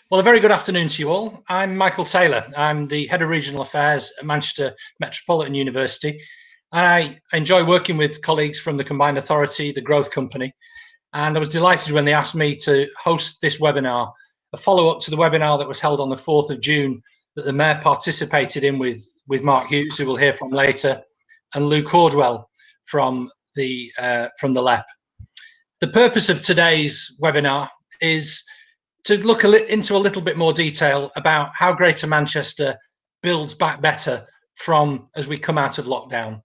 Well, a very good afternoon to you all. I'm Michael Taylor. I'm the Head of Regional Affairs at Manchester Metropolitan University. And I enjoy working with colleagues from the Combined Authority, the Growth Company. And I was delighted when they asked me to host this webinar, a follow-up to the webinar that was held on the 4th of June that the Mayor participated in with Mark Hughes, who we'll hear from later, and Lou Cordwell from the LEP. The purpose of today's webinar is to look into a little bit more detail about how Greater Manchester builds back better as we come out of lockdown.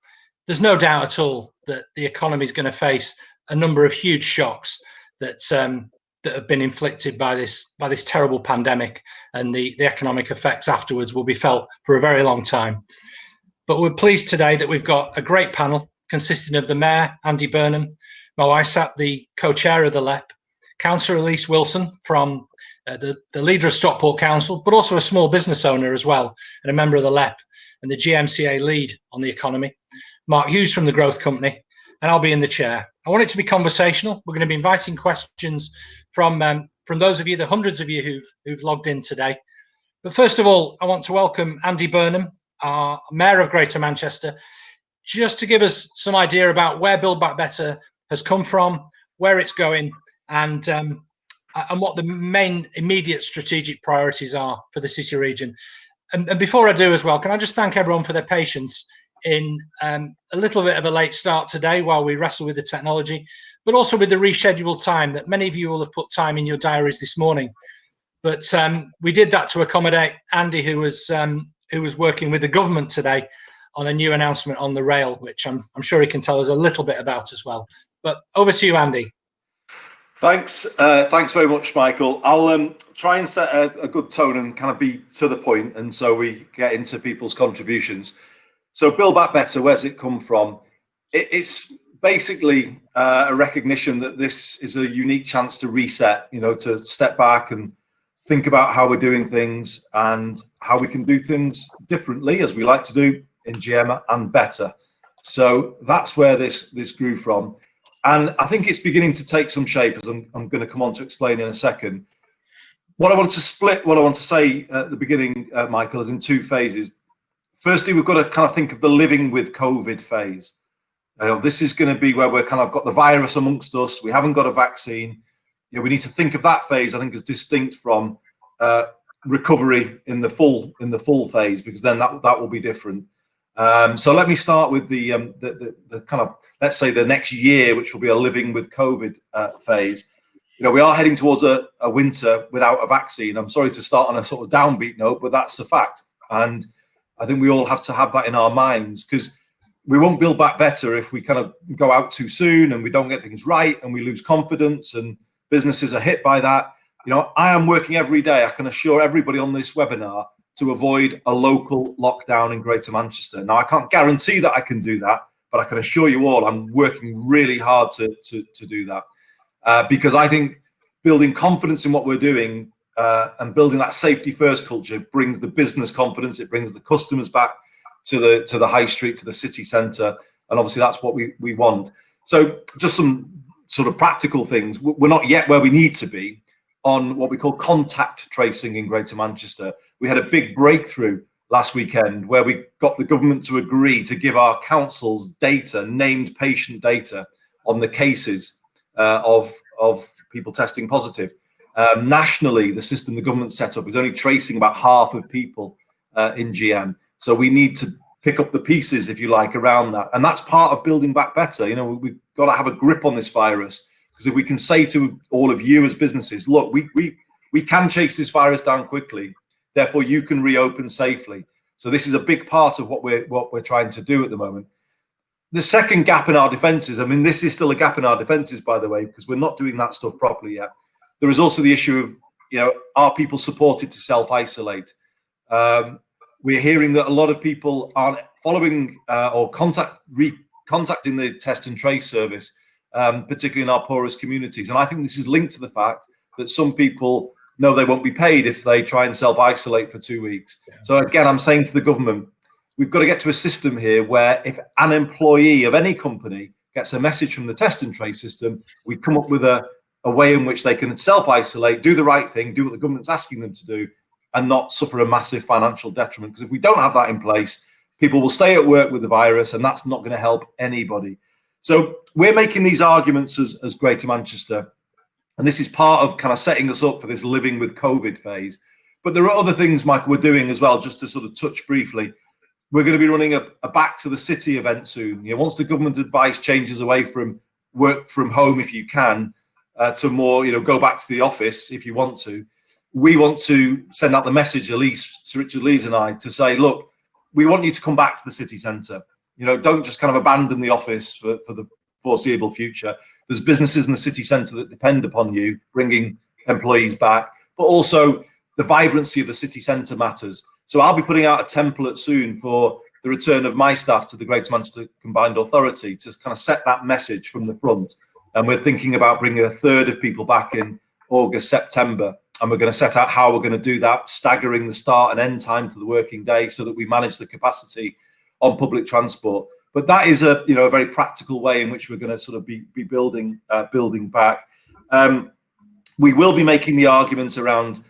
There's no doubt at all that the economy is going to face a number of huge shocks that have been inflicted by this terrible pandemic, and the economic effects afterwards will be felt for a very long time. But we're pleased today that we've got a great panel consisting of the Mayor, Andy Burnham, Mo Isat, the co-chair of the LEP, Councillor Elise Wilson from the leader of Stockport Council, but also a small business owner as well, and a member of the LEP and the GMCA lead on the economy, Mark Hughes from the Growth Company, and I'll be in the chair. I want it to be conversational. We're going to be inviting questions from those of you, the hundreds of you who've logged in today. But first of all, I want to welcome Andy Burnham, our Mayor of Greater Manchester, just to give us some idea about where Build Back Better has come from, where it's going, and what the main immediate strategic priorities are for the city region. And before I do as well, can I just thank everyone for their patience in a little bit of a late start today while we wrestle with the technology, but also with the rescheduled time that many of you will have put time in your diaries this morning. But we did that to accommodate Andy, who was working with the government today on a new announcement on the rail, which I'm sure he can tell us a little bit about as well. But over to you, Andy. Thanks very much, Michael. I'll try and set a good tone and kind of be to the point, and so we get into people's contributions. So Build Back Better, where's it come from? It's basically a recognition that this is a unique chance to reset, to step back and think about how we're doing things and how we can do things differently, as we like to do in GM, and better. So that's where this grew from. And I think it's beginning to take some shape, as I'm going to come on to explain in a second. What I want to say at the beginning, Michael, is in two phases. Firstly, we've got to kind of think of the living with COVID phase. This is going to be where we're kind of got the virus amongst us. We haven't got a vaccine. We need to think of that phase, I think, as distinct from recovery in the full phase, because then that will be different. So let me start with the kind of, let's say, the next year, which will be a living with COVID phase. We are heading towards a winter without a vaccine. I'm sorry to start on a sort of downbeat note, but that's a fact. And I think we all have to have that in our minds, because we won't build back better if we kind of go out too soon and we don't get things right and we lose confidence and businesses are hit by that. I am working every day, I can assure everybody on this webinar, to avoid a local lockdown in Greater Manchester. Now, I can't guarantee that I can do that, but I can assure you all I'm working really hard to do that, because I think building confidence in what we're doing and building that safety first culture brings the business confidence, it brings the customers back to the high street, to the city centre, and obviously that's what we want. So just some sort of practical things. We're not yet where we need to be on what we call contact tracing in Greater Manchester. We had a big breakthrough last weekend where we got the government to agree to give our councils data, named patient data, on the cases of people testing positive. Nationally, the system the government set up is only tracing about half of people in GM. So we need to pick up the pieces, if you like, around that. And that's part of building back better. We've got to have a grip on this virus, because if we can say to all of you as businesses, look, we can chase this virus down quickly, therefore you can reopen safely. So this is a big part of what we're trying to do at the moment. The second gap in our defences, I mean, this is still a gap in our defences, by the way, because we're not doing that stuff properly yet. There is also the issue of, are people supported to self-isolate? We're hearing that a lot of people aren't following or contacting the test and trace service, particularly in our poorest communities. And I think this is linked to the fact that some people know they won't be paid if they try and self-isolate for 2 weeks. Yeah. So again, I'm saying to the government, we've got to get to a system here where if an employee of any company gets a message from the test and trace system, we come up with a a way in which they can self-isolate, do the right thing, do what the government's asking them to do, and not suffer a massive financial detriment. Because if we don't have that in place, people will stay at work with the virus, and that's not going to help anybody. So we're making these arguments as Greater Manchester, and this is part of kind of setting us up for this living with COVID phase. But there are other things, Michael, we're doing as well, just to sort of touch briefly. We're going to be running a Back to the City event soon. You know, once the government advice changes away from work from home if you can, to more, you know, go back to the office if you want to. We want to send out the message, Elise, Sir Richard Lees and I, to say, look, we want you to come back to the city centre. You know, don't just kind of abandon the office for the foreseeable future. There's businesses in the city centre that depend upon you bringing employees back, but also the vibrancy of the city centre matters. So I'll be putting out a template soon for the return of my staff to the Greater Manchester Combined Authority to kind of set that message from the front. And we're thinking about bringing a third of people back in August, September. And we're going to set out how we're going to do that, staggering the start and end time to the working day so that we manage the capacity on public transport. But that is a very practical way in which we're going to sort of be building back. We will be making the arguments around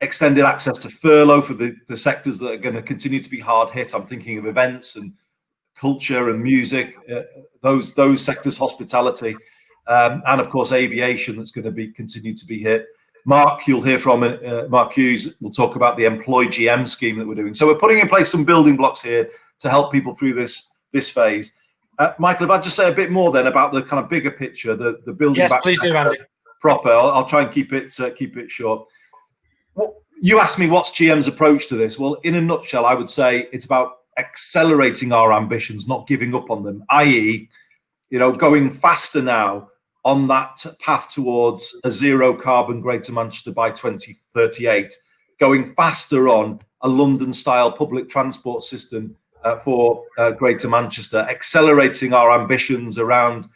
extended access to furlough for the sectors that are going to continue to be hard hit. I'm thinking of events and culture and music, those sectors, hospitality, and of course aviation, that's going to continue to be hit. Mark, you'll hear from Mark Hughes, will talk about the Employ GM scheme that we're doing. So we're putting in place some building blocks here to help people through this phase. Michael, if I just say a bit more then about the kind of bigger picture, the building yes, back. Yes, please do, Andy. Proper. I'll try and keep it short. You asked me what's GM's approach to this. Well, in a nutshell, I would say it's about accelerating our ambitions, not giving up on them, i.e., going faster now on that path towards a zero carbon Greater Manchester by 2038, going faster on a London-style public transport system for Greater Manchester, accelerating our ambitions around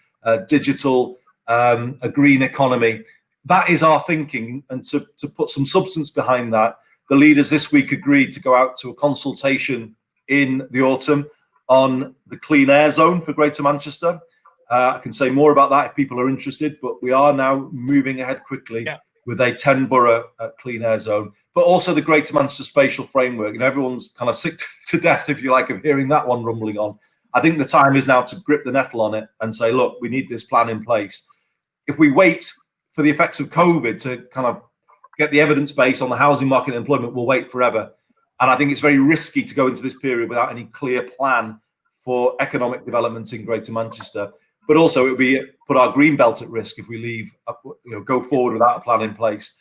digital, a green economy. That is our thinking, and to put some substance behind that, the leaders this week agreed to go out to a consultation in the autumn on the clean air zone for Greater Manchester. I can say more about that if people are interested, but we are now moving ahead quickly with a 10-borough clean air zone, but also the Greater Manchester Spatial Framework. Everyone's kind of sick to death, if you like, of hearing that one rumbling on. I think the time is now to grip the nettle on it and say, look, we need this plan in place. If we wait for the effects of COVID to kind of get the evidence base on the housing market and employment, we'll wait forever. And I think it's very risky to go into this period without any clear plan for economic development in Greater Manchester. But also it would be put our green belt at risk if we go forward without a plan in place.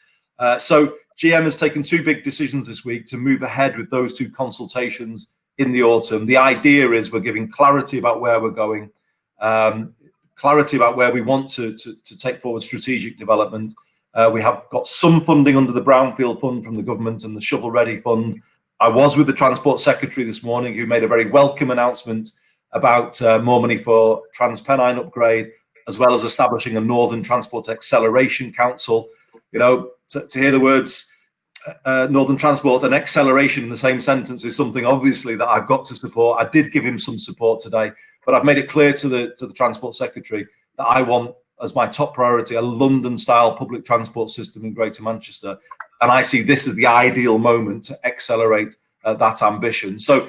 So GM has taken two big decisions this week to move ahead with those two consultations in the autumn. The idea is we're giving clarity about where we're going, clarity about where we want to take forward strategic development. We have got some funding under the Brownfield Fund from the government and the Shovel Ready Fund. I was with the Transport Secretary this morning, who made a very welcome announcement about more money for TransPennine upgrade, as well as establishing a Northern Transport Acceleration Council. To hear the words Northern Transport and acceleration in the same sentence is something obviously that I've got to support. I did give him some support today, but I've made it clear to the Transport Secretary that I want, as my top priority, a London-style public transport system in Greater Manchester. And I see this as the ideal moment to accelerate that ambition. So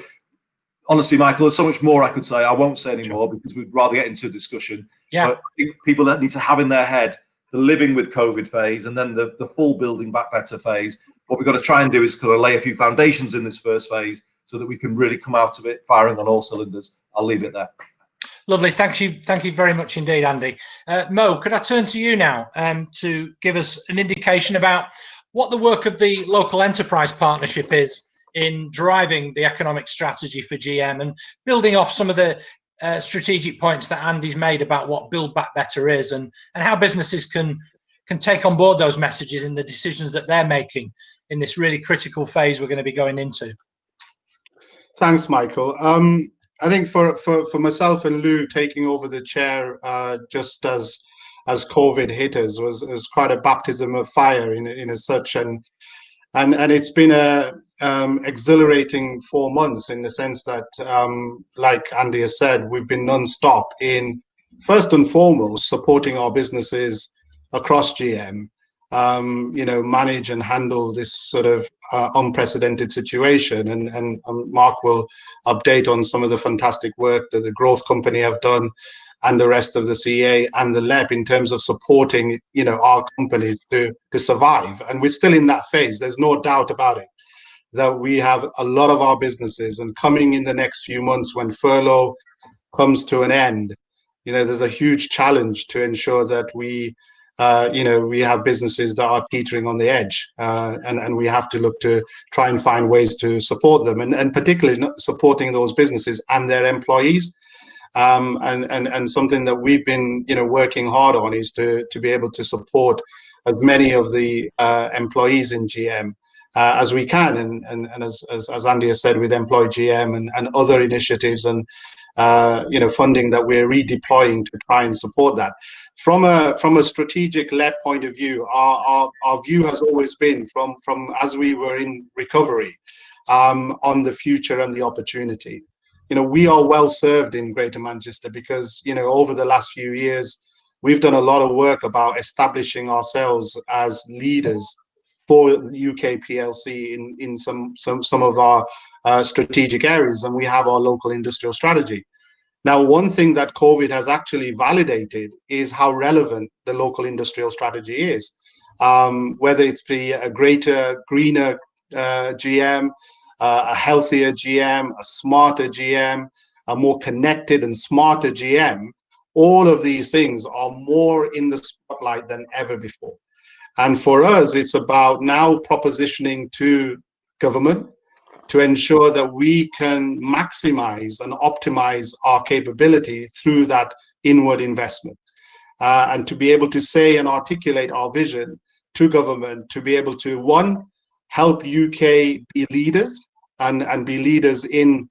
honestly, Michael, there's so much more I could say. I won't say any more because we'd rather get into a discussion. Yeah. But I think people that need to have in their head the living with COVID phase and then the full building back better phase. What we've got to try and do is kind of lay a few foundations in this first phase so that we can really come out of it firing on all cylinders. I'll leave it there. Lovely. Thank you very much indeed, Andy. Mo, could I turn to you now to give us an indication about what the work of the local enterprise partnership is in driving the economic strategy for GM and building off some of the strategic points that Andy's made about what Build Back Better is and how businesses can take on board those messages in the decisions that they're making in this really critical phase we're going to be going into. Thanks, Michael. I think for myself and Lou, taking over the chair just as COVID hit us was quite a baptism of fire in as such, and it's been a exhilarating 4 months in the sense that, like Andy has said, we've been non-stop in first and foremost, supporting our businesses across GM, manage and handle this sort of unprecedented situation. And Mark will update on some of the fantastic work that the growth company have done, and the rest of the CA and the LEP in terms of supporting, our companies to survive. And we're still in that phase. There's no doubt about it, that we have a lot of our businesses, and coming in the next few months when furlough comes to an end, there's a huge challenge to ensure that we have businesses that are teetering on the edge, and we have to look to try and find ways to support them, and particularly supporting those businesses and their employees. And something that we've been, working hard on is to be able to support as many of the employees in GM as we can, and as Andy has said, with Employ GM and other initiatives and funding that we're redeploying to try and support that. From a strategic LEP point of view, our view has always been from as we were in recovery, on the future and the opportunity. We are well served in Greater Manchester because, over the last few years, we've done a lot of work about establishing ourselves as leaders for UK PLC in some of our strategic areas, and we have our local industrial strategy. Now, one thing that COVID has actually validated is how relevant the local industrial strategy is, whether it be a greater, greener GM, a healthier GM, a smarter GM, a more connected and smarter GM. All of these things are more in the spotlight than ever before. And for us, it's about now propositioning to government to ensure that we can maximize and optimize our capability through that inward investment, and to be able to say and articulate our vision to government, to be able to, one, help UK be leaders and be leaders in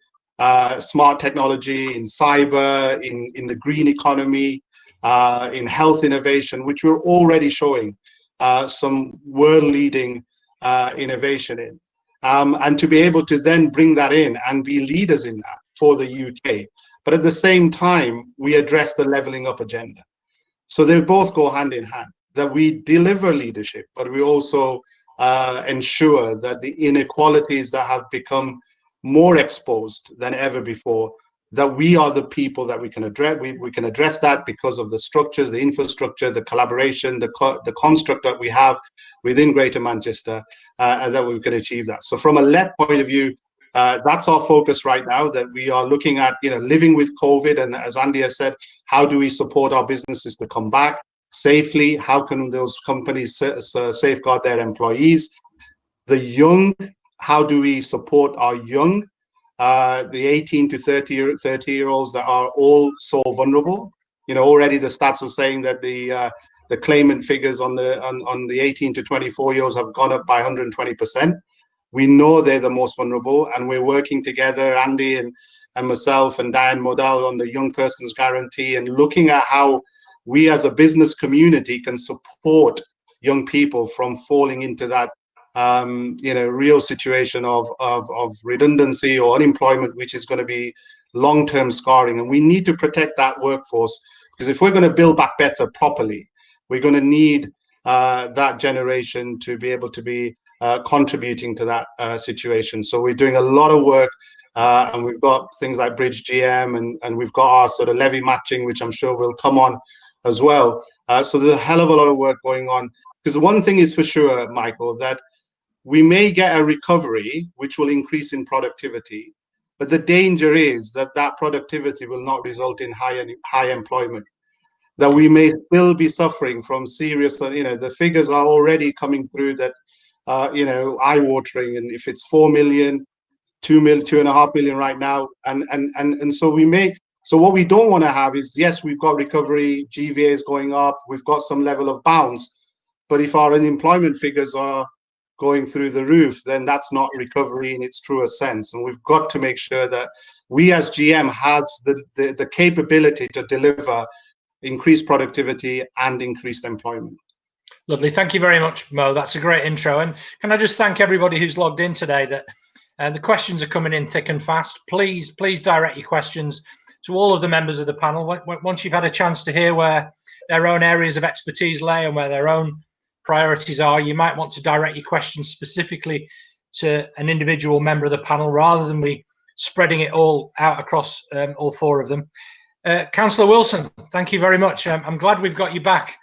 smart technology, in cyber, in the green economy, in health innovation, which we're already showing some world-leading innovation in. And to be able to then bring that in and be leaders in that for the UK. But at the same time, we address the levelling up agenda. So they both go hand in hand, that we deliver leadership, but we also ensure that the inequalities that have become more exposed than ever before, that we are the people that we can address. We can address that because of the structures, the infrastructure, the collaboration, the construct that we have within Greater Manchester, and that we can achieve that. So from a LEP point of view, that's our focus right now, that we are looking at, living with COVID. And as Andy has said, how do we support our businesses to come back safely? How can those companies safeguard their employees? The young, how do we support our young? The 18 to 30-year-olds that are all so vulnerable. Already the stats are saying that the claimant figures on the 18 to 24-year-olds have gone up by 120%. We know they're the most vulnerable, and we're working together, Andy and myself and Diane Modell, on the Young Persons Guarantee, and looking at how we as a business community can support young people from falling into that real situation of redundancy or unemployment, which is going to be long-term scarring. And we need to protect that workforce, because if we're going to build back better properly, we're going to need that generation to be able to be contributing to that situation. So we're doing a lot of work, and we've got things like Bridge GM, and we've got our sort of levy matching, which I'm sure will come on as well. So there's a hell of a lot of work going on, because one thing is for sure, Michael, that we may get a recovery which will increase in productivity, but the danger is that that productivity will not result in high employment, that we may still be suffering from serious, the figures are already coming through that, eye-watering. And if it's 4 million, 2 million, 2.5 million right now, and so what we don't want to have is, yes, we've got recovery, GVA is going up, we've got some level of bounce, but if our unemployment figures are going through the roof, then that's not recovery in its truest sense. And we've got to make sure that we as GM has the capability to deliver increased productivity and increased employment. Lovely. Thank you very much, Mo. That's a great intro. And can I just thank everybody who's logged in today, that the questions are coming in thick and fast. Please direct your questions to all of the members of the panel, once you've had a chance to hear where their own areas of expertise lay and where their own priorities are, you might want to direct your questions specifically to an individual member of the panel rather than be spreading it all out across all four of them. Councillor Wilson, thank you very much. I'm glad we've got you back.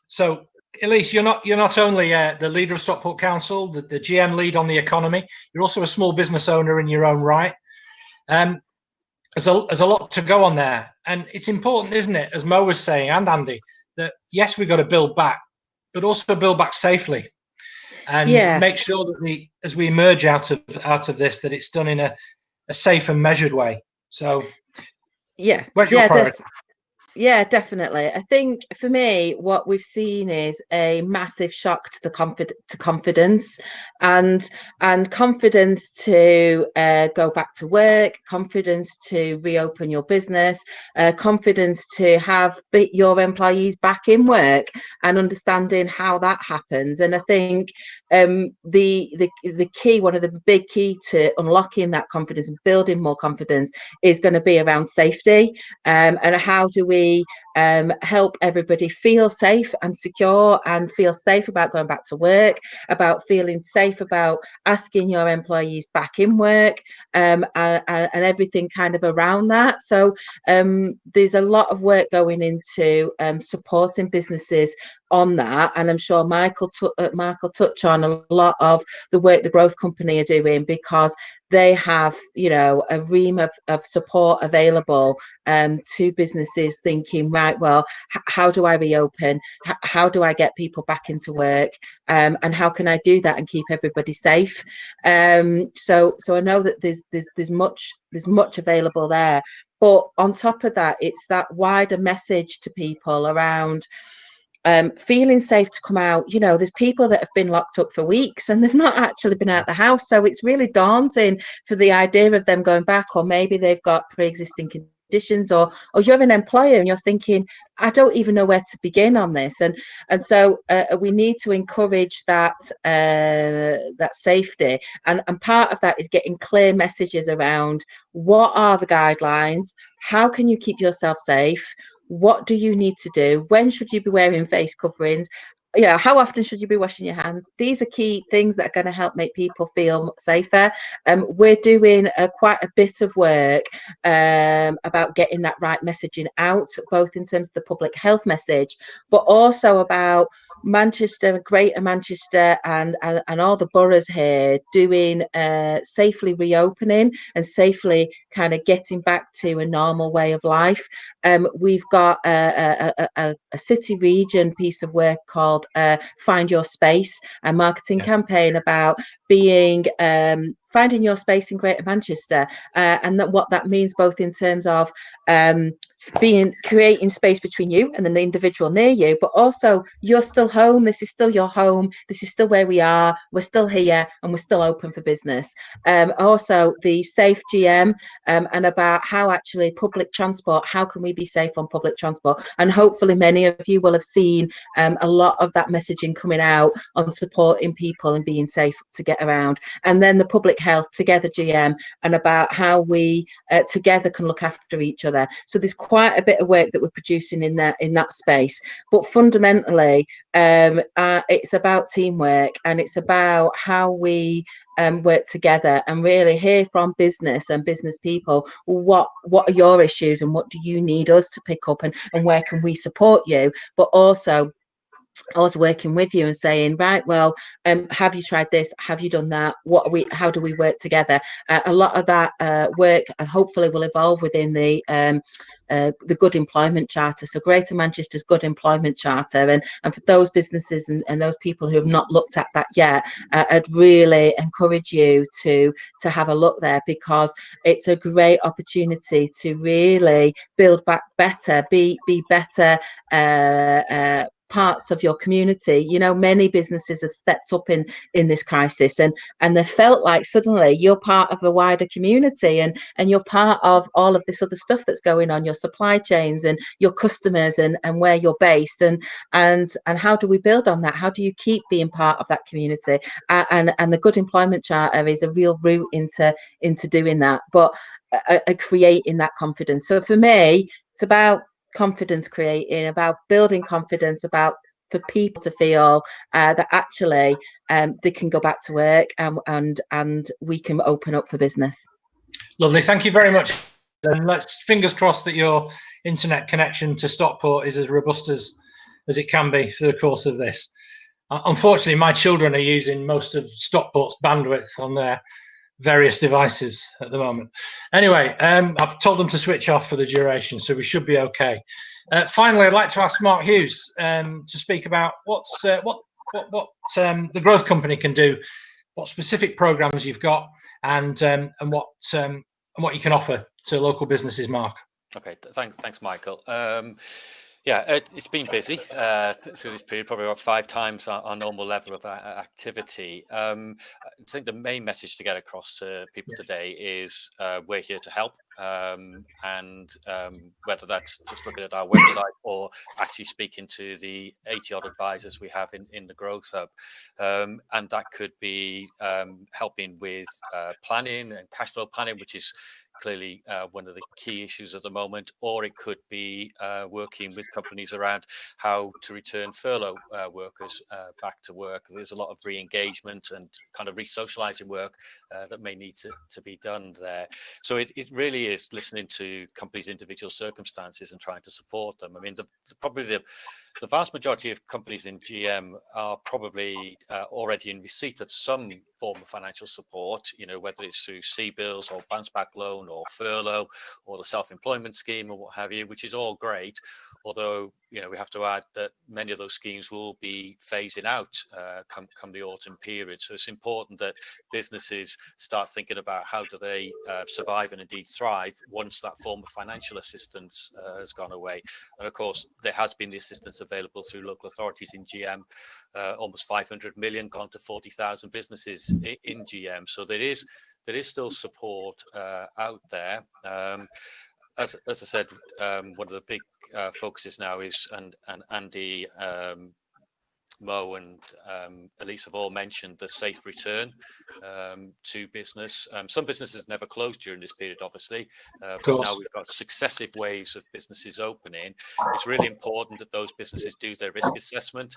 So, Elise, you're not only the leader of Stockport Council, the GM lead on the economy, you're also a small business owner in your own right. There's a lot to go on there. And it's important, isn't it, as Mo was saying, and Andy, that yes, we've got to build back, but also build back safely. And make sure that as we emerge out of this, that it's done in a safe and measured way. So, where's your priority? Yeah, definitely. I think for me, what we've seen is a massive shock to the confidence, and confidence to go back to work, confidence to reopen your business, confidence to have your employees back in work, and understanding how that happens. And I think the key, one of the big key to unlocking that confidence and building more confidence is going to be around safety, and how do we help everybody feel safe and secure, and feel safe about going back to work, about feeling safe about asking your employees back in work, and everything kind of around that. So there's a lot of work going into supporting businesses on that, and I'm sure Michael touch on a lot of the work the Growth Company are doing, because they have, you know, a ream of support available to businesses thinking, right, well, how do I reopen? How do I get people back into work? And how can I do that and keep everybody safe? So I know that there's much available there. But on top of that, it's that wider message to people around feeling safe to come out. You know, there's people that have been locked up for weeks and they've not actually been out of the house. So it's really daunting for the idea of them going back, or maybe they've got pre-existing conditions, or you're an employer and you're thinking, I don't even know where to begin on this. And so we need to encourage that safety. And part of that is getting clear messages around what are the guidelines, how can you keep yourself safe, what do you need to do, when should you be wearing face coverings, you know, how often should you be washing your hands? These are key things that are going to help make people feel safer. We're doing quite a bit of work about getting that right messaging out, both in terms of the public health message, but also about Manchester, Greater Manchester, and all the boroughs here doing safely reopening and safely kind of getting back to a normal way of life. We've got a city region piece of work called Find Your Space, a marketing campaign about being finding your space in Greater Manchester, and what that means, both in terms of creating space between you and the individual near you, but also you're still home. This is still your home. This is still where we are. We're still here and we're still open for business. Also the Safe GM, and about how actually public transport, how can we be safe on public transport? And hopefully many of you will have seen a lot of that messaging coming out on supporting people and being safe to get around. And then the public health Together GM, and about how we together can look after each other. So there's quite a bit of work that we're producing in that space, but fundamentally it's about teamwork, and it's about how we work together and really hear from business and business people, what are your issues and what do you need us to pick up, and where can we support you, but also I was working with you and saying, right, well, have you tried this? Have you done that? How do we work together? A lot of that work, and hopefully will evolve within the Good Employment Charter. So Greater Manchester's Good Employment Charter, and for those businesses and those people who have not looked at that yet, I'd really encourage you to have a look there, because it's a great opportunity to really build back better, be better parts of your community. Many businesses have stepped up in this crisis, and they felt like suddenly you're part of a wider community, and you're part of all of this other stuff that's going on, your supply chains and your customers, and where you're based, and how do we build on that? How do you keep being part of that community? And the Good Employment Charter is a real route into doing that, but creating that confidence. So for me, it's about confidence creating, about building confidence, about for people to feel that actually they can go back to work, and we can open up for business. Lovely, thank you very much. And let's fingers crossed that your internet connection to Stockport is as robust as it can be through the course of this. Unfortunately, my children are using most of Stockport's bandwidth on their various devices at the moment. Anyway, I've told them to switch off for the duration, so we should be okay. Finally, I'd like to ask Mark Hughes to speak about what the Growth Company can do, what specific programs you've got, and what you can offer to local businesses. Mark. Okay, thanks, Michael. Yeah, it's been busy through this period, probably about 5 times our normal level of activity. I think the main message to get across to people today is we're here to help, and whether that's just looking at our website or actually speaking to the 80-odd advisors we have in the Growth Hub. And that could be helping with planning and cash flow planning, which is clearly one of the key issues at the moment, or it could be working with companies around how to return furlough workers back to work. There's a lot of re-engagement and kind of re-socializing work that may need to be done there. So it really is listening to companies' individual circumstances and trying to support them. I mean, probably the vast majority of companies in GM are probably already in receipt of some form of financial support, whether it's through CBILS or bounce back loan or furlough or the self-employment scheme or what have you, which is all great. Although, we have to add that many of those schemes will be phasing out come the autumn period. So it's important that businesses start thinking about how do they survive and indeed thrive once that form of financial assistance has gone away. And of course, there has been the assistance available through local authorities in GM, almost 500 million gone to 40,000 businesses in GM. So there is still support out there. As I said, one of the big focuses now is, and Andy, Mo and Elise have all mentioned the safe return to business. Some businesses never closed during this period, obviously, but now we've got successive waves of businesses opening. It's really important that those businesses do their risk assessment.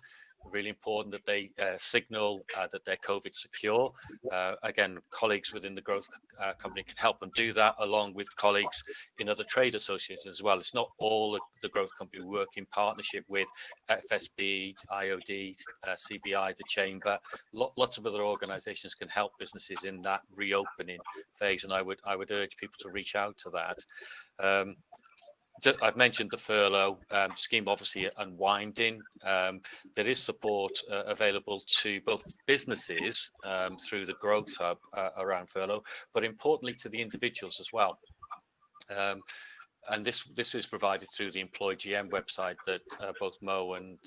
Really important that they signal that they're COVID secure. Again, colleagues within the Growth Company can help them do that, along with colleagues in other trade associations as well. It's not all the Growth Company work in partnership with FSB, IOD, CBI, the Chamber. Lots of other organisations can help businesses in that reopening phase, and I would urge people to reach out to that. I've mentioned the furlough scheme, obviously unwinding. There is support available to both businesses through the Growth Hub around furlough, but importantly to the individuals as well. And this is provided through the Employ GM website that both Mo and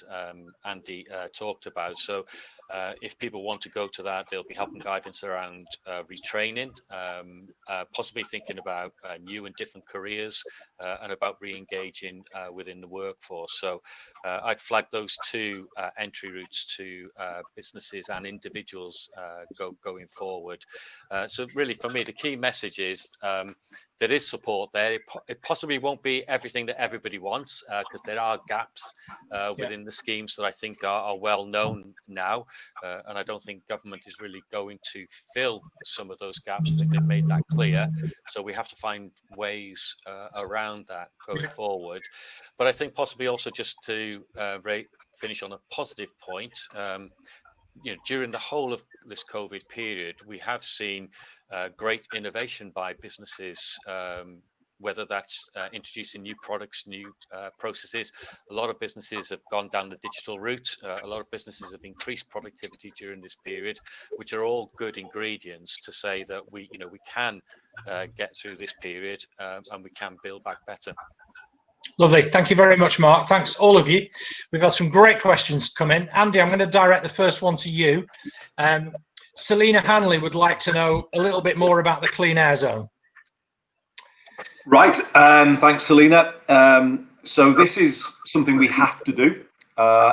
Andy talked about. So if people want to go to that, there'll be help and guidance around retraining, possibly thinking about new and different careers, and about re-engaging within the workforce. So I'd flag those 2 entry routes to businesses and individuals going forward. So really, for me, the key message is there is support there. It possibly won't be everything that everybody wants, because there are gaps within the schemes that I think are well known now. And I don't think government is really going to fill some of those gaps. I think they've made that clear. So we have to find ways around that going forward. But I think possibly also just to finish on a positive point, during the whole of this COVID period, we have seen great innovation by businesses, whether that's introducing new products, new processes. A lot of businesses have gone down the digital route. A lot of businesses have increased productivity during this period, which are all good ingredients to say that we can get through this period and we can build back better. Lovely. Thank you very much, Mark. Thanks, all of you. We've had some great questions come in. Andy, I'm going to direct the first one to you. Selina Hanley would like to know a little bit more about the Clean Air Zone. Right. Thanks, Selina. So this is something we have to do.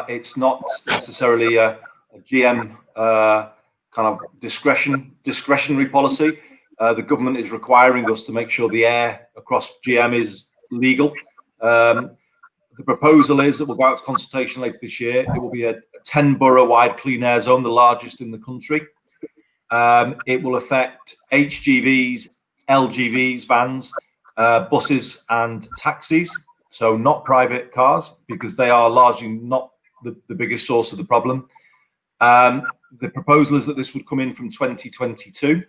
It's not necessarily a GM kind of discretionary policy. The government is requiring us to make sure the air across GM is legal. The proposal is that we'll go out to consultation later this year. It will be a 10-borough-wide clean air zone, the largest in the country. It will affect HGVs, LGVs, vans, buses and taxis, so not private cars, because they are largely not the biggest source of the problem. The proposal is that this would come in from 2022.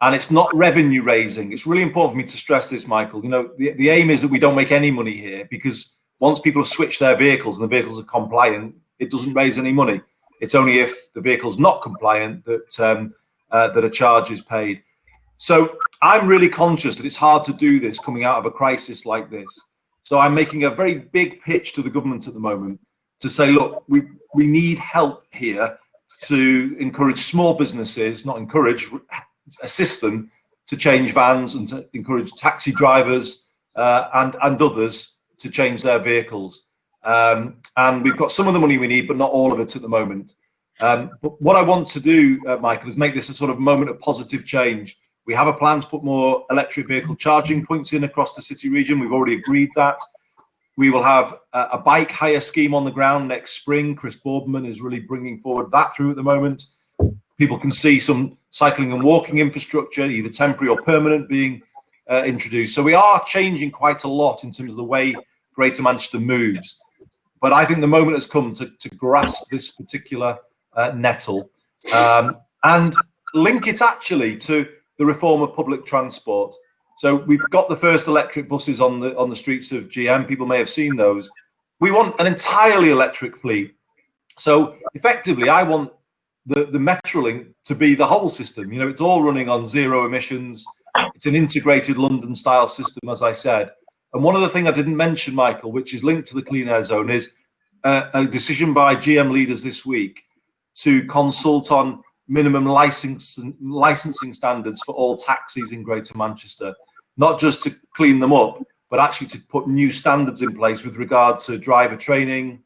And it's not revenue raising. It's really important for me to stress this, Michael. You know, the aim is that we don't make any money here, because once people have switched their vehicles and the vehicles are compliant, it doesn't raise any money. It's only if the vehicle's not compliant that that a charge is paid. So I'm really conscious that it's hard to do this coming out of a crisis like this. So I'm making a very big pitch to the government at the moment to say, look, we need help here to encourage small businesses, not encourage, assist them to change vans and to encourage taxi drivers and others to change their vehicles. And we've got some of the money we need, but not all of it at the moment. But what I want to do, Michael, is make this a sort of moment of positive change. We have a plan to put more electric vehicle charging points in across the city region. We've already agreed that. We will have a bike hire scheme on the ground next spring. Chris Boardman is really bringing forward that through at the moment. People can see some cycling and walking infrastructure, either temporary or permanent, being introduced. So we are changing quite a lot in terms of the way Greater Manchester moves. But I think the moment has come to grasp this particular nettle and link it actually to the reform of public transport. So we've got the first electric buses on the streets of GM. People may have seen those. We want an entirely electric fleet. So effectively, I want the Metrolink to be the whole system. You know, it's all running on zero emissions. It's an integrated London-style system, as I said. And one of the things I didn't mention, Michael, which is linked to the Clean Air Zone, is a decision by GM leaders this week to consult on minimum licensing standards for all taxis in Greater Manchester, not just to clean them up, but actually to put new standards in place with regard to driver training,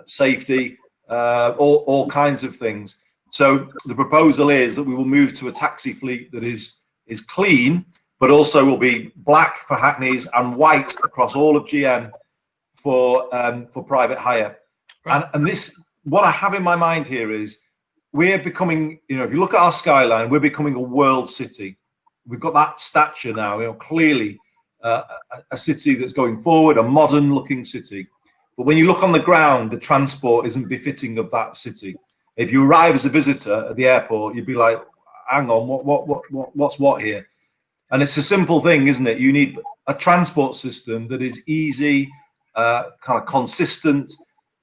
safety, all kinds of things. So the proposal is that we will move to a taxi fleet that is clean, but also will be black for Hackneys and white across all of GM for private hire. Right. And this, what I have in my mind here is we're becoming, you know, if you look at our skyline, we're becoming a world city. We've got that stature now, you know, clearly a city that's going forward, a modern looking city. But when you look on the ground, the transport isn't befitting of that city. If you arrive as a visitor at the airport, you'd be like, hang on, what's what here? And it's a simple thing, isn't it? You need a transport system that is easy, kind of consistent.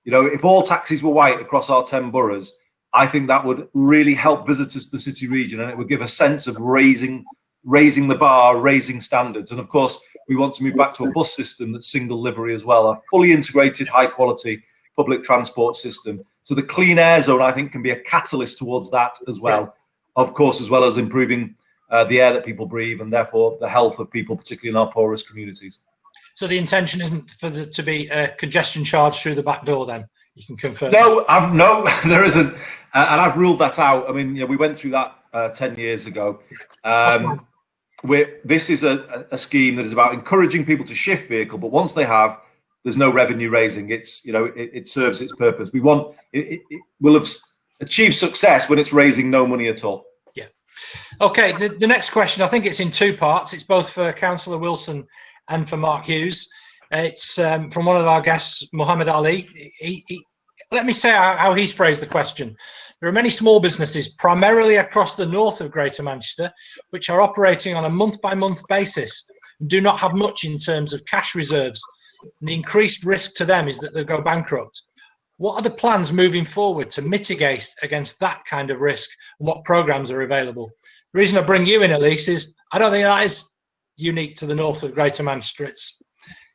You know, if all taxis were white across our 10 boroughs, I think that would really help visitors to the city region, and it would give a sense of raising the bar, raising standards. And of course, we want to move back to a bus system that's single livery as well, a fully integrated, high quality public transport system. So the Clean Air Zone, I think, can be a catalyst towards that as well, of course, as well as improving the air that people breathe and therefore the health of people, particularly in our poorest communities. So the intention isn't for there to be a congestion charge through the back door then? You can confirm. No, there isn't. And I've ruled that out. I mean, we went through that 10 years ago. This is a scheme that is about encouraging people to shift vehicle, but once they have, there's no revenue raising. It's, you know, it serves its purpose. We want it will have achieved success when it's raising no money at all. Yeah. Okay. The next question, I think it's in two parts. It's both for Councillor Wilson and for Mark Hughes. It's from one of our guests, Muhammad Ali. Let me say how he's phrased the question. There are many small businesses, primarily across the north of Greater Manchester, which are operating on a month-by-month basis and do not have much in terms of cash reserves. And the increased risk to them is that they'll go bankrupt. What are the plans moving forward to mitigate against that kind of risk, and what programmes are available? The reason I bring you in, Elise, is I don't think that is unique to the north of Greater Manchester.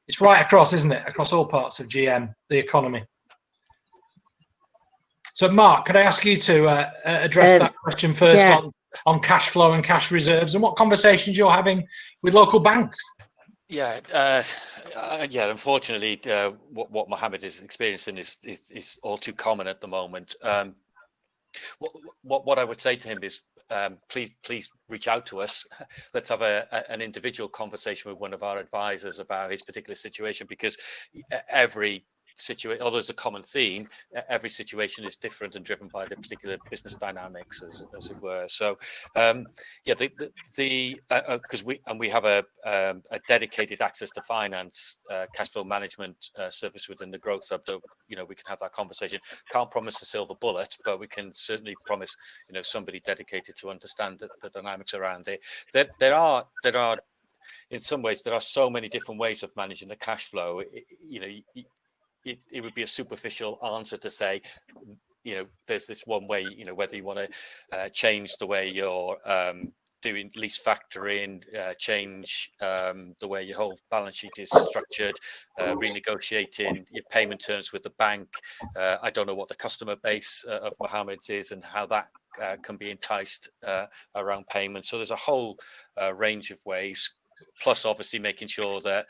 It's right across, isn't it? Across all parts of GM, the economy. So, Mark, could I ask you to address that question first on cash flow and cash reserves, and what conversations you're having with local banks? Yeah, unfortunately, what Mohammed is experiencing is all too common at the moment. What I would say to him is, please reach out to us. Let's have an individual conversation with one of our advisors about his particular situation, because every situation, although there's a common theme, every situation is different and driven by the particular business dynamics, as it were. So, because we have a dedicated access to finance, cash flow management service within the Growth Hub. We can have that conversation. Can't promise a silver bullet, but we can certainly promise, somebody dedicated to understand the dynamics around it. There are. In some ways, there are so many different ways of managing the cash flow. It would be a superficial answer to say, there's this one way, whether you want to change the way you're doing lease factoring, change the way your whole balance sheet is structured, renegotiating your payment terms with the bank. I don't know what the customer base of Mohammed's is and how that can be enticed around payments. So there's a whole range of ways, plus obviously making sure that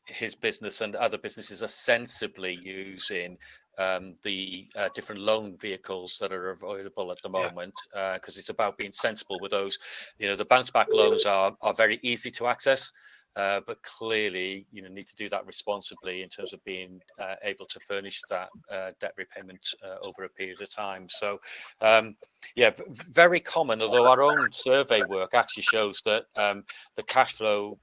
his business and other businesses are sensibly using the different loan vehicles that are available at the moment, because it's about being sensible with those. The bounce back loans are very easy to access, but clearly need to do that responsibly in terms of being able to furnish that debt repayment over a period of time. So very common, although our own survey work actually shows that the cash flow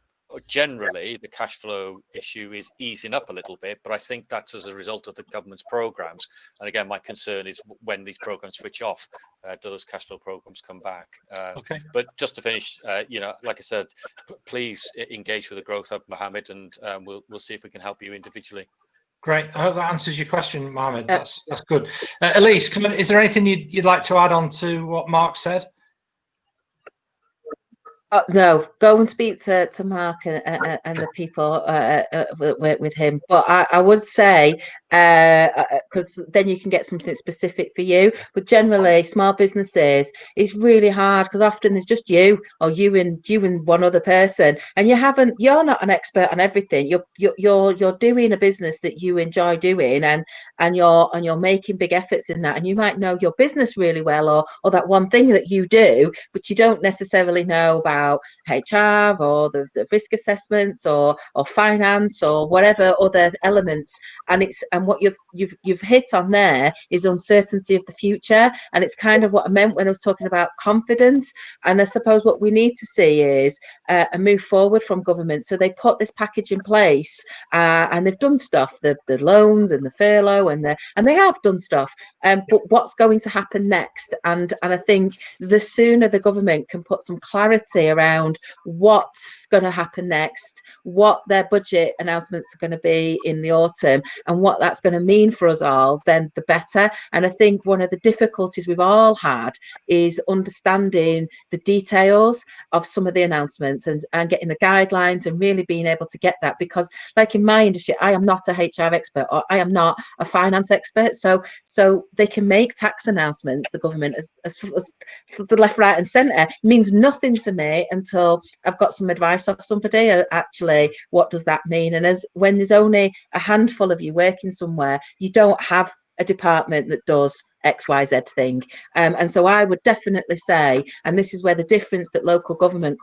issue is easing up a little bit, but I think that's as a result of the government's programs. And again, my concern is when these programs switch off, do those cash flow programs come back? Okay. But just to finish, like I said, please engage with the Growth Hub, Mohammed, and we'll see if we can help you individually. Great. I hope that answers your question, Mohammed. That's good. Elise, is there anything you'd like to add on to what Mark said? No, go and speak to Mark and the people with him. But I would say, because then you can get something specific for you. But generally, small businesses, it's really hard because often there's just you and one other person, and you're not an expert on everything. You're doing a business that you enjoy doing, and you're making big efforts in that, and you might know your business really well, or that one thing that you do, but you don't necessarily know about HR or the risk assessments or finance or whatever other elements. And what you've hit on there is uncertainty of the future, and it's kind of what I meant when I was talking about confidence. And I suppose what we need to see is a move forward from government. So they put this package in place, and they've done stuff, the loans and the furlough, and they have done stuff. But what's going to happen next? And I think the sooner the government can put some clarity around what's going to happen next, what their budget announcements are going to be in the autumn, and what that's going to mean for us all, then the better. And I think one of the difficulties we've all had is understanding the details of some of the announcements and getting the guidelines and really being able to get that, because like in my industry, I am not a HR expert or I am not a finance expert, so they can make tax announcements, the government, as the left, right and centre, means nothing to me until I've got some advice off somebody. Actually, what does that mean? And when there's only a handful of you working somewhere, you don't have a department that does XYZ thing. And so I would definitely say, and this is where the difference that local government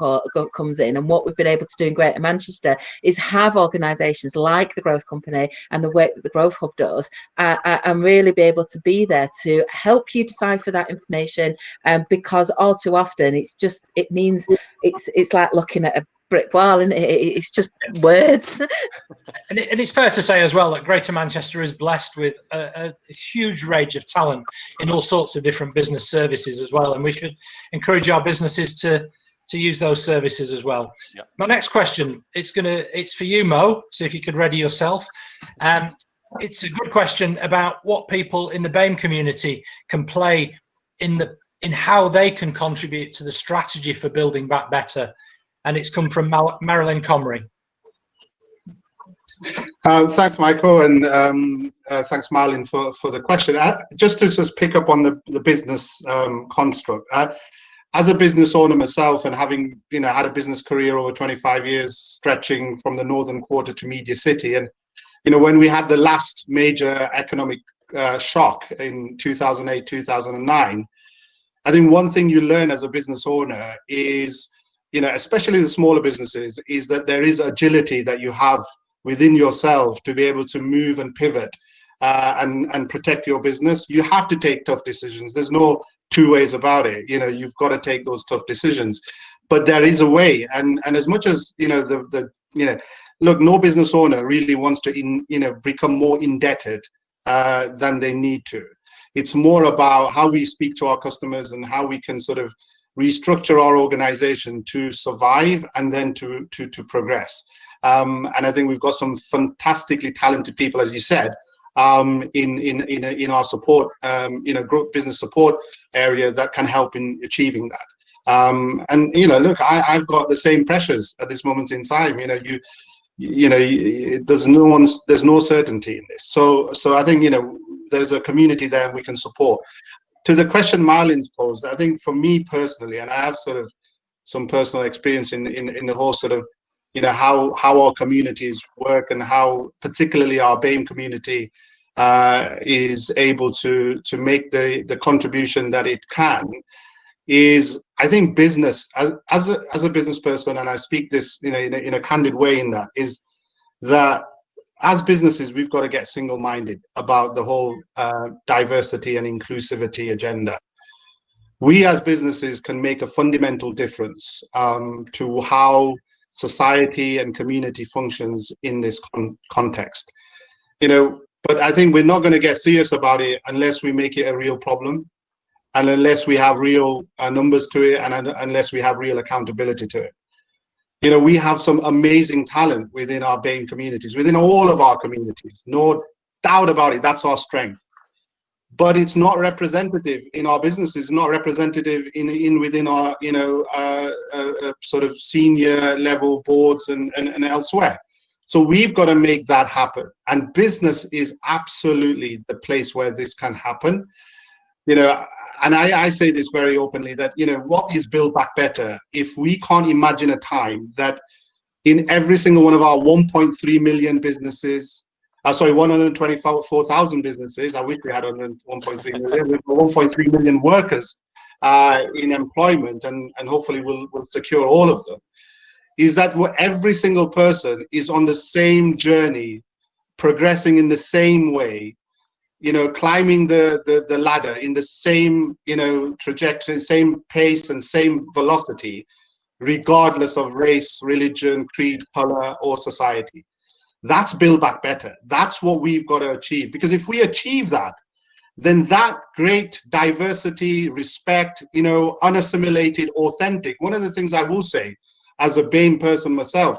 comes in, and what we've been able to do in Greater Manchester is have organisations like the Growth Company and the work that the Growth Hub does, and really be able to be there to help you decipher that information, because all too often it means it's like looking at a brick wall, and it's just words. And it's fair to say as well that Greater Manchester is blessed with a huge range of talent in all sorts of different business services as well, and we should encourage our businesses to use those services as well. Yep. My next question, it's for you, Mo, so if you could ready yourself. It's a good question about what people in the BAME community can play in how they can contribute to the strategy for building back better. And it's come from Marilyn Comrie. Thanks, Michael, and thanks, Marlon, for the question. Just to just pick up on the business construct. As a business owner myself, and having had a business career over 25 years, stretching from the northern quarter to Media City, and when we had the last major economic shock in 2008, 2009, I think one thing you learn as a business owner is, especially the smaller businesses, is that there is agility that you have within yourself to be able to move and pivot and protect your business. You have to take tough decisions. There's no two ways about it. You've got to take those tough decisions, but there is a way. And as much as look, no business owner really wants to become more indebted than they need to. It's more about how we speak to our customers and how we can sort of restructure our organization to survive and then to progress. And I think we've got some fantastically talented people, as you said, in our support, group business support area that can help in achieving that. And look, I've got the same pressures at this moment in time. There's no certainty in this. So I think there's a community there and we can support. To the question Marlon's posed, I think for me personally, and I have sort of some personal experience in the whole sort of how our communities work and how particularly our BAME community is able to make the contribution that it can, is I think business as a business person, and I speak this in a candid way in that, is that as businesses we've got to get single-minded about the whole diversity and inclusivity agenda. We as businesses can make a fundamental difference to how society and community functions in this context. But I think we're not going to get serious about it unless we make it a real problem, and unless we have real numbers to it, and unless we have real accountability to it. We have some amazing talent within our BAME communities, within all of our communities, no doubt about it. That's our strength. But it's not representative in our businesses, not representative within our sort of senior level boards and elsewhere. So we've got to make that happen, and business is absolutely the place where this can happen. And I say this very openly, that what is Build Back Better if we can't imagine a time that in every single one of our 1.3 million businesses, 124,000 businesses, I wish we had 1.3 million, we've got 1.3 million workers in employment, and hopefully we'll secure all of them, is that every single person is on the same journey, progressing in the same way, climbing the ladder in the same trajectory, same pace and same velocity, regardless of race, religion, creed, color, or society. That's Build Back Better. That's what we've got to achieve, because if we achieve that, then that great diversity, respect, unassimilated, authentic. One of the things I will say as a BAME person myself,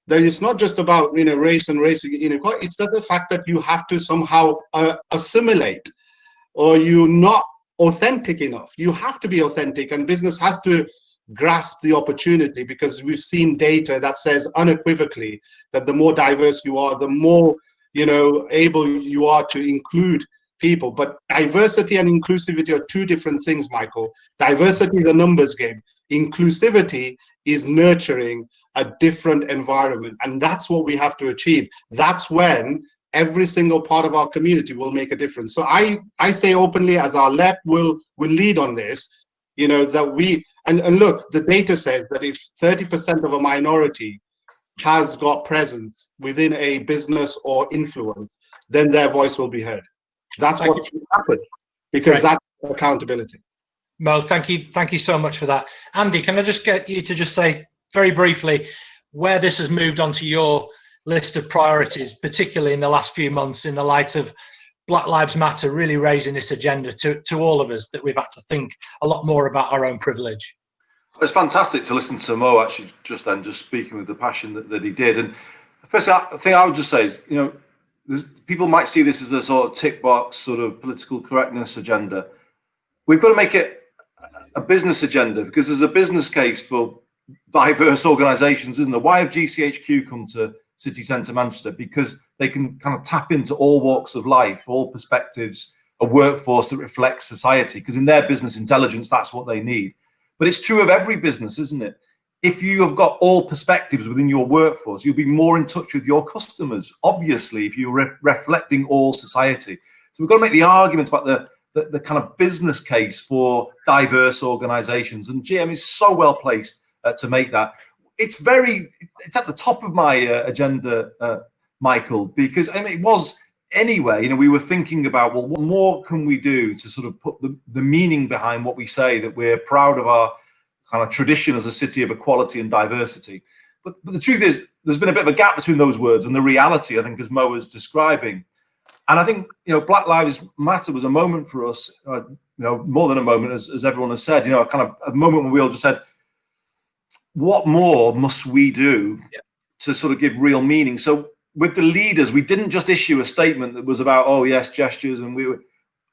that it's not just about race and race inequality. It's that the fact that you have to somehow assimilate, or you're not authentic enough. You have to be authentic, and business has to grasp the opportunity, because we've seen data that says unequivocally that the more diverse you are, the more able you are to include people. But diversity and inclusivity are two different things, Michael. Diversity is a numbers game. Inclusivity is nurturing a different environment, and that's what we have to achieve. That's when every single part of our community will make a difference. So I say openly, as our LEP will lead on this, that we and look, the data says that if 30% of a minority has got presence within a business or influence, then their voice will be heard. That's what should happen, because that's accountability. Mo, thank you so much for that. Andy, can I just get you to just say very briefly where this has moved onto your list of priorities, particularly in the last few months, in the light of Black Lives Matter really raising this agenda to all of us, that we've had to think a lot more about our own privilege? It's fantastic to listen to Mo actually just speaking with the passion that he did. And first thing I would just say is, people might see this as a sort of tick box, sort of political correctness agenda. We've got to make it a business agenda, because there's a business case for diverse organizations, isn't there? Why have GCHQ come to city centre Manchester, because they can kind of tap into all walks of life, all perspectives, a workforce that reflects society, because in their business intelligence, that's what they need. But it's true of every business, isn't it? If you have got all perspectives within your workforce, you'll be more in touch with your customers, obviously, if you're reflecting all society. So we've got to make the argument about the kind of business case for diverse organizations. And GM is so well placed to make that. It's at the top of my agenda, Michael, because I mean, it was anyway, we were thinking about, well, what more can we do to sort of put the meaning behind what we say, that we're proud of our kind of tradition as a city of equality and diversity. But the truth is, there's been a bit of a gap between those words and the reality, I think, as Mo was describing. And I think, Black Lives Matter was a moment for us, more than a moment, as everyone has said, kind of a moment when we all just said, what more must we do to sort of give real meaning? So with the leaders, we didn't just issue a statement that was about, oh, yes, gestures. And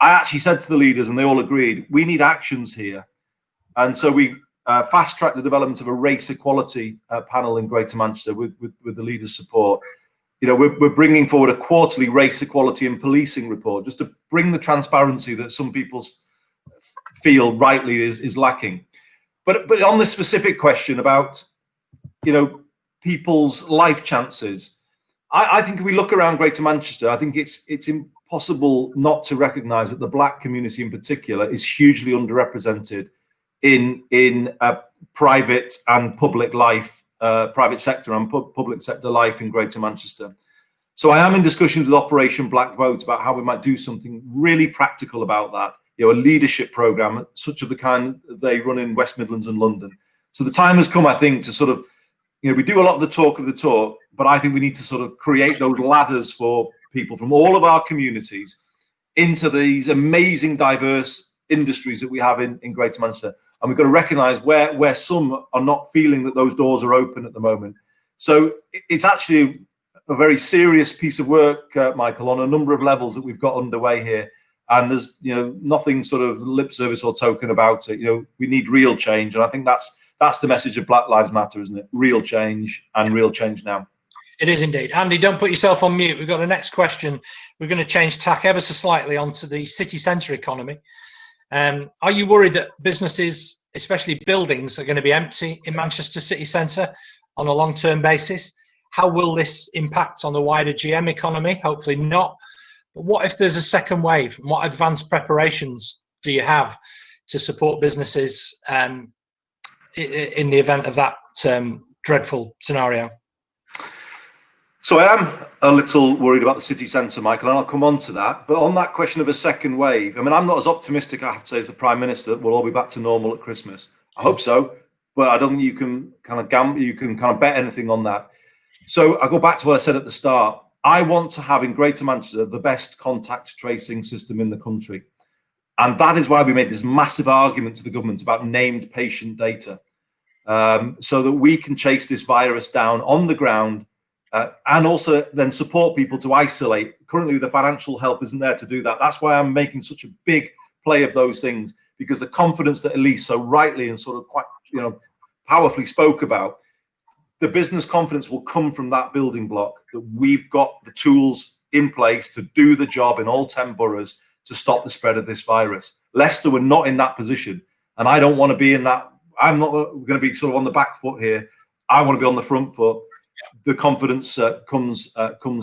I actually said to the leaders, and they all agreed, we need actions here. And so we fast-tracked the development of a race equality panel in Greater Manchester with the leaders' support. We're bringing forward a quarterly race equality and policing report, just to bring the transparency that some people feel rightly is lacking. But on this specific question about, people's life chances, I think if we look around Greater Manchester, I think it's impossible not to recognise that the Black community in particular is hugely underrepresented in private and public life, private sector and public sector life in Greater Manchester. So I am in discussions with Operation Black Vote about how we might do something really practical about that, a leadership programme, such of the kind they run in West Midlands and London. So the time has come, I think, to sort of, we do a lot of the talk, but I think we need to sort of create those ladders for people from all of our communities into these amazing diverse industries that we have in Greater Manchester. And we've got to recognise where some are not feeling that those doors are open at the moment. So it's actually a very serious piece of work, Michael, on a number of levels that we've got underway here. And there's nothing sort of lip service or token about it. We need real change, and I think that's the message of Black Lives Matter, isn't it? Real change, and real change now. It is indeed. Andy, don't put yourself on mute. We've got a next question. We're going to change tack ever so slightly onto the city centre economy. Are you worried that businesses, especially buildings, are going to be empty in Manchester city centre on a long-term basis? How will this impact on the wider GM economy? Hopefully not. But what if there's a second wave? And what advanced preparations do you have to support businesses in the event of that dreadful scenario? So I am a little worried about the city centre, Michael, and I'll come on to that. But on that question of a second wave, I mean, I'm not as optimistic, I have to say, as the Prime Minister that we'll all be back to normal at Christmas. I hope so, but I don't think you can kind of bet anything on that. So I go back to what I said at the start. I want to have in Greater Manchester the best contact tracing system in the country. And that is why we made this massive argument to the government about named patient data, so that we can chase this virus down on the ground, and also then support people to isolate. Currently, the financial help isn't there to do that. That's why I'm making such a big play of those things, because the confidence that Elise so rightly and sort of quite powerfully spoke about, the business confidence will come from that building block, that we've got the tools in place to do the job in all 10 boroughs to stop the spread of this virus. Leicester were not in that position, and I don't want to be in that. I'm not going to be sort of on the back foot here. I want to be on the front foot. The confidence comes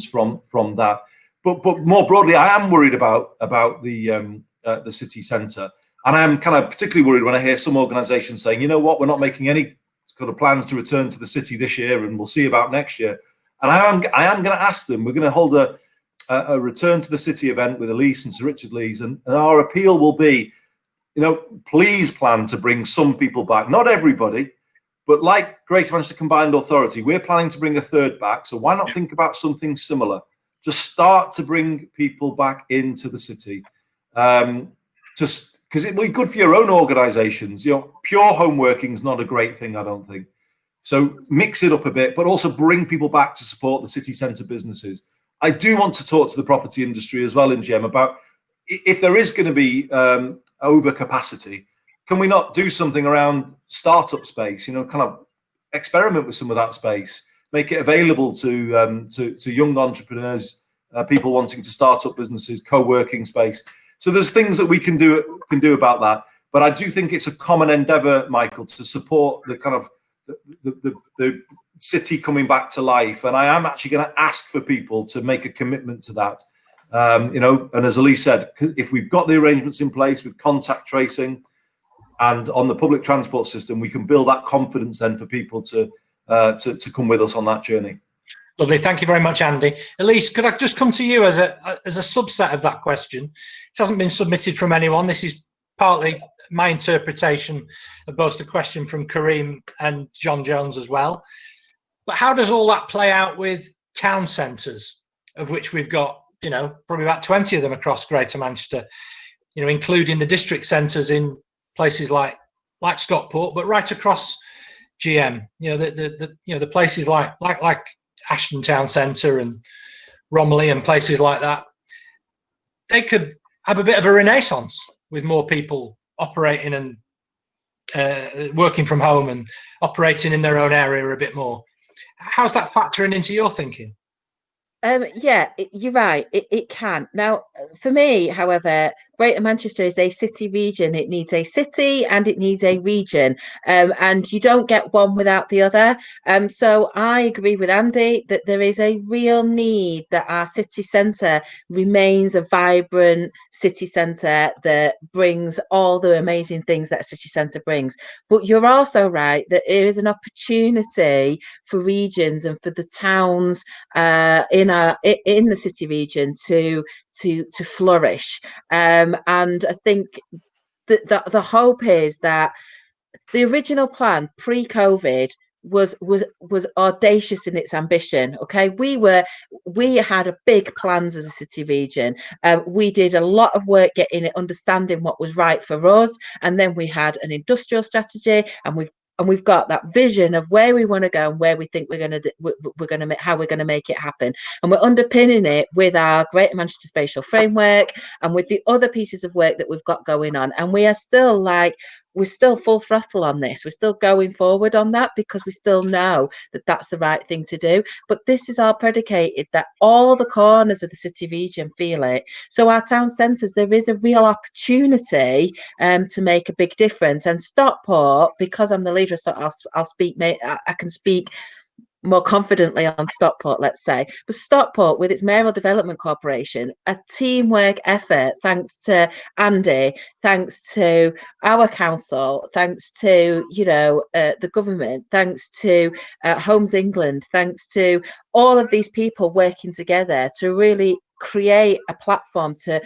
from that. But more broadly, I am worried about the city centre, and I am kind of particularly worried when I hear some organisations saying, you know what, we're not making any sort of plans to return to the city this year, and we'll see about next year. And I am going to ask them. We're going to hold a return to the city event with Elise and Sir Richard Lees, and our appeal will be, please plan to bring some people back, not everybody. But like Greater Manchester Combined Authority, we're planning to bring a third back. So why not think about something similar? Just start to bring people back into the city. Just because it will be good for your own organisations. Pure home working is not a great thing, I don't think. So mix it up a bit, but also bring people back to support the city centre businesses. I do want to talk to the property industry as well in GM about if there is going to be overcapacity. Can we not do something around startup space? Kind of experiment with some of that space make it available to young entrepreneurs, people wanting to start up businesses, co-working space. So there's things that we can do about that. But I do think it's a common endeavour, Michael, to support the kind of the city coming back to life. And I am actually going to ask for people to make a commitment to that. And as Elise said, if we've got the arrangements in place with contact tracing and on the public transport system, we can build that confidence then for people to come with us on that journey. Lovely, thank you very much, Andy. Elise, could I just come to you as a subset of that question? It hasn't been submitted from anyone. This is partly my interpretation of both the question from Kareem and John Jones as well. But how does all that play out with town centres, of which we've got, probably about 20 of them across Greater Manchester, including the district centres in places like Stockport, but right across GM, the places like Ashton Town Centre and Romiley and places like that. They could have a bit of a renaissance with more people operating and working from home and operating in their own area a bit more. How's that factoring into your thinking? Yeah, you're right. It can. Now, for me, however, Greater Manchester is a city region. It needs a city and it needs a region, and you don't get one without the other. So I agree with Andy that there is a real need that our city centre remains a vibrant city centre that brings all the amazing things that a city centre brings. But you're also right that there is an opportunity for regions and for the towns in the city region to flourish, and I think that the hope is that the original plan pre-COVID was audacious in its ambition. Okay, we had a big plans as a city region. We did a lot of work getting it, understanding what was right for us, and then we had an industrial strategy, and we've got that vision of where we want to go and where we think how we're going to make it happen, and we're underpinning it with our Greater Manchester Spatial Framework and with the other pieces of work that we've got going on. And we're still full throttle on this. We're still going forward on that because we still know that that's the right thing to do. But this is all predicated that all the corners of the city region feel it. So our town centres, there is a real opportunity to make a big difference. And Stockport, because I'm the leader, so I can speak more confidently on Stockport, let's say. But Stockport, with its Mayoral Development Corporation, a teamwork effort, thanks to Andy, thanks to our council, thanks to the government, thanks to Homes England, thanks to all of these people working together to really create a platform to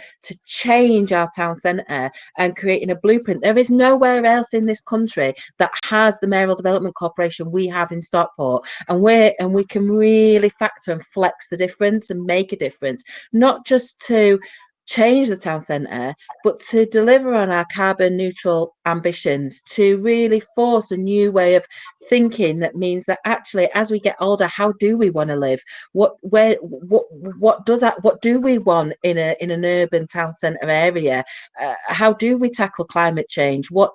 change our town centre and creating a blueprint. There is nowhere else in this country that has the Mayoral Development Corporation we have in Stockport, and we can really factor and flex the difference and make a difference, not just to change the town centre, but to deliver on our carbon neutral ambitions, to really force a new way of thinking that means that actually, as we get older, how do we want to live? What do we want in an urban town centre area? How do we tackle climate change? What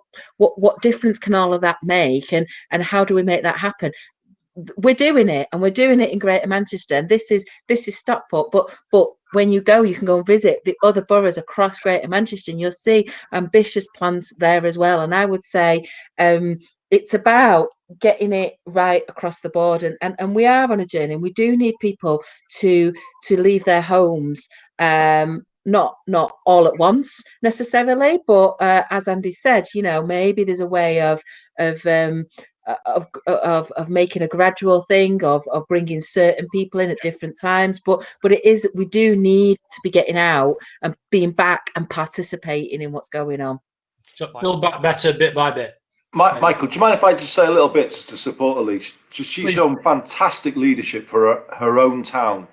difference can all of that make, and how do we make that happen? We're doing it, and we're doing it in Greater Manchester, and this is Stockport, but when you can go and visit the other boroughs across Greater Manchester, and you'll see ambitious plans there as well. And I would say it's about getting it right across the board, and we are on a journey. We do need people to leave their homes, not all at once necessarily, but as Andy said, maybe there's a way of making a gradual thing, of bringing certain people in at different times, but we do need to be getting out and being back and participating in what's going on. So build back better bit by bit. Michael, do you mind if I just say a little bit to support Elise? She's shown fantastic leadership for her own town,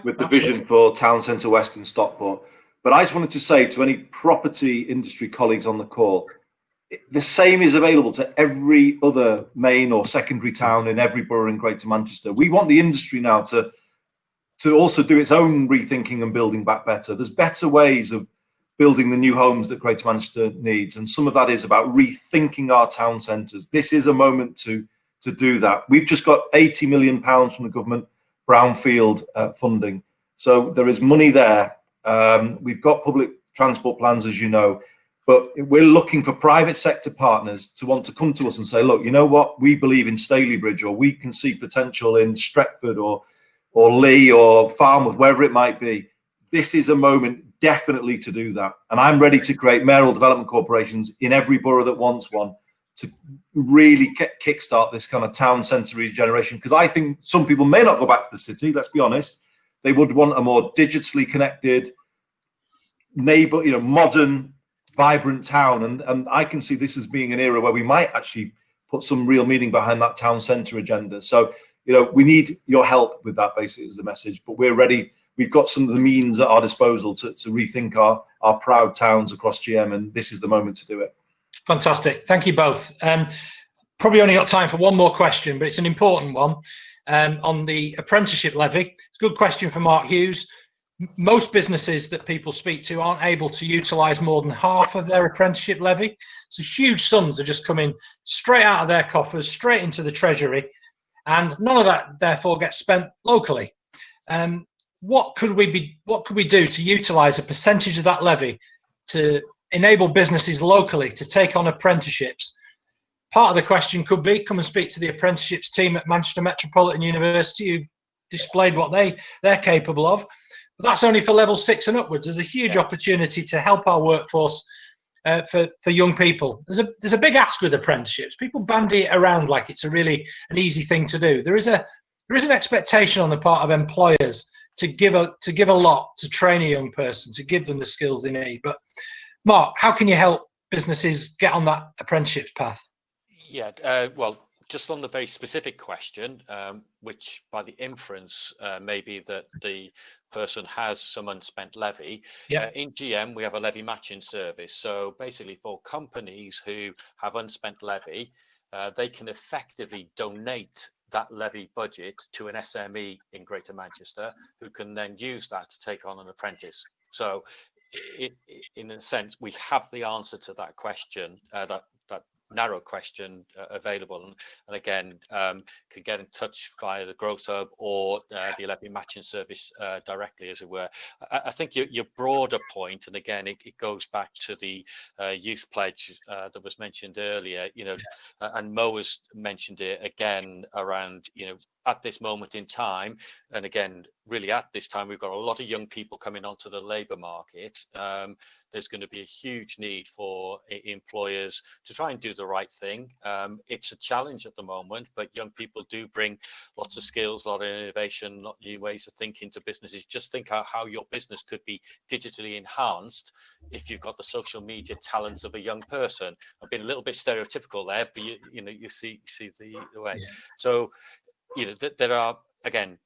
with the vision for Town Centre West in Stockport. But I just wanted to say to any property industry colleagues on the call, the same is available to every other main or secondary town in every borough in Greater Manchester. We want the industry now to also do its own rethinking and building back better. There's better ways of building the new homes that Greater Manchester needs, and some of that is about rethinking our town centres. This is a moment to to do that. We've just got £80 million from the government, brownfield funding. So there is money there. We've got public transport plans, as you know, but we're looking for private sector partners to want to come to us and say, look, you know what, we believe in Stalybridge, or we can see potential in Stretford or Lee or Farmworth, wherever it might be. This is a moment definitely to do that. And I'm ready to create mayoral development corporations in every borough that wants one to really kickstart this kind of town centre regeneration. Because I think some people may not go back to the city, let's be honest. They would want a more digitally connected, modern, vibrant town. And I can see this as being an era where we might actually put some real meaning behind that town centre agenda. So, we need your help with that, basically, is the message. But we're ready. We've got some of the means at our disposal to rethink our proud towns across GM, and this is the moment to do it. Fantastic. Thank you both. Probably only got time for one more question, but it's an important one. On the apprenticeship levy, it's a good question for Mark Hughes. Most businesses that people speak to aren't able to utilise more than half of their apprenticeship levy. So huge sums are just coming straight out of their coffers, straight into the treasury, and none of that therefore gets spent locally. What could we do to utilise a percentage of that levy to enable businesses locally to take on apprenticeships? Part of the question could be, come and speak to the apprenticeships team at Manchester Metropolitan University, who've displayed what they're capable of. But that's only for level 6 and upwards. There's a huge opportunity to help our workforce for young people. There's a big ask with apprenticeships. People bandy it around like it's an easy thing to do. There is an expectation on the part of employers to give a lot to train a young person, to give them the skills they need. But Mark, how can you help businesses get on that apprenticeships path? Yeah, well, just on the very specific question, which by the inference may be that the person has some unspent levy. Yeah. In GM, we have a levy matching service. So basically for companies who have unspent levy, they can effectively donate that levy budget to an SME in Greater Manchester, who can then use that to take on an apprentice. So in a sense, we have the answer to that question, that narrow question available, and again can get in touch via the Growth Hub or the levy matching service directly, as it were. I think your broader point, and again it goes back to the youth pledge that was mentioned earlier, and Mo has mentioned it again around, at this moment in time, and again really at this time, we've got a lot of young people coming onto the labour market. There's going to be a huge need for employers to try and do the right thing. It's a challenge at the moment, but young people do bring lots of skills, a lot of innovation, lot of new ways of thinking to businesses. Just think how your business could be digitally enhanced if you've got the social media talents of a young person. I've been a little bit stereotypical there, but you see the way. Yeah. So there are, again,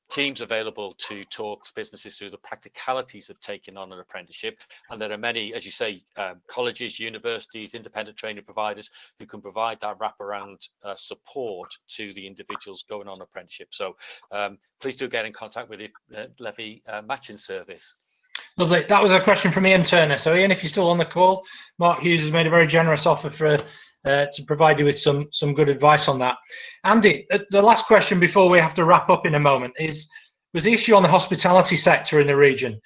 teams available to talk to businesses through the practicalities of taking on an apprenticeship. And there are many, as you say, colleges, universities, independent training providers who can provide that wraparound support to the individuals going on apprenticeship. So please do get in contact with the levy matching service. Lovely. That was a question from Ian Turner. So Ian, if you're still on the call, Mark Hughes has made a very generous offer to provide you with some good advice on that. Andy, the last question before we have to wrap up in a moment was the issue on the hospitality sector in the region.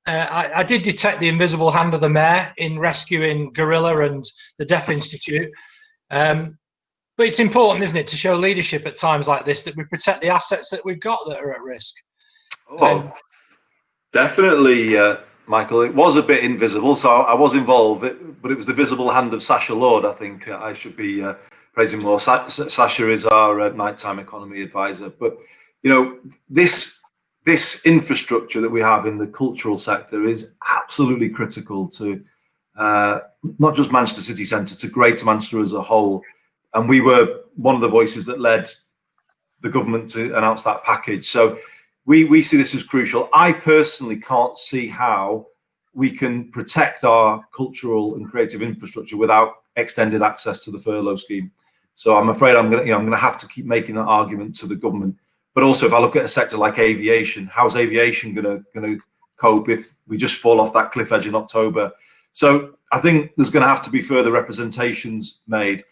I did detect the invisible hand of the mayor in rescuing Gorilla and the Deaf Institute. But it's important, isn't it, to show leadership at times like this, that we protect the assets that we've got that are at risk. Oh, definitely, Michael. It was a bit invisible, so I was involved, but it was the visible hand of Sasha Lord. I think I should be praising more. Sasha is our nighttime economy advisor. But this infrastructure that we have in the cultural sector is absolutely critical to not just Manchester City Centre, to Greater Manchester as a whole. And we were one of the voices that led the government to announce that package. So we see this as crucial. I personally can't see how we can protect our cultural and creative infrastructure without extended access to the furlough scheme. So I'm afraid I'm going to have to keep making that argument to the government. But also, if I look at a sector like aviation, how's aviation going to cope if we just fall off that cliff edge in October? So I think there's going to have to be further representations made.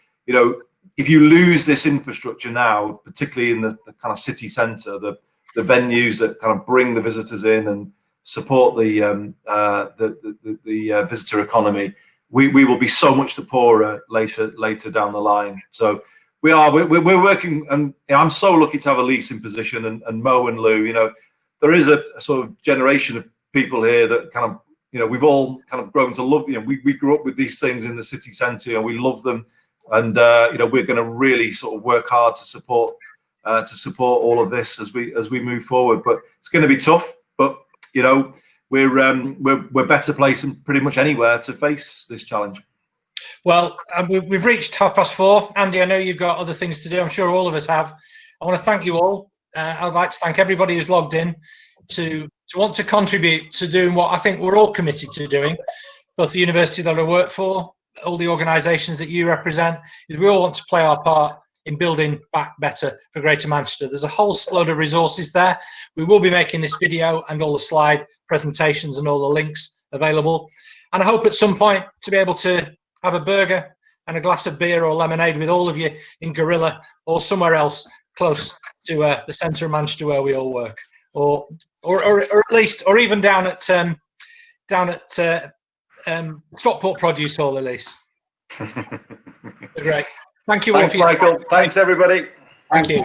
if you lose this infrastructure now, particularly in the kind of city centre, the venues that kind of bring the visitors in and support the visitor economy, we will be so much the poorer later down the line. So we're working, and I'm so lucky to have a leasing position, and Mo and Lou, you know, there is a sort of generation of people here that kind of, you know, we've all kind of grown to love, you know, we grew up with these things in the city centre, and we love them, and you know, we're going to really sort of work hard to support all of this as we move forward. But it's going to be tough, but you know, we're better placed than pretty much anywhere to face this challenge. Well, we've reached 4:30. Andy, I know you've got other things to do. I'm sure all of us have. I want to thank you all. I'd like to thank everybody who's logged in to want to contribute to doing what I think we're all committed to doing, both the university that I work for, all the organisations that you represent, is we all want to play our part in building back better for Greater Manchester. There's a whole load of resources there. We will be making this video and all the slide presentations and all the links available. And I hope at some point to be able to have a burger and a glass of beer or lemonade with all of you in Gorilla or somewhere else close to the centre of Manchester where we all work, or at least, or even down at Stockport Produce Hall, Elise. Great. Thank you all. Thanks, Michael. Thanks, everybody. Thank you.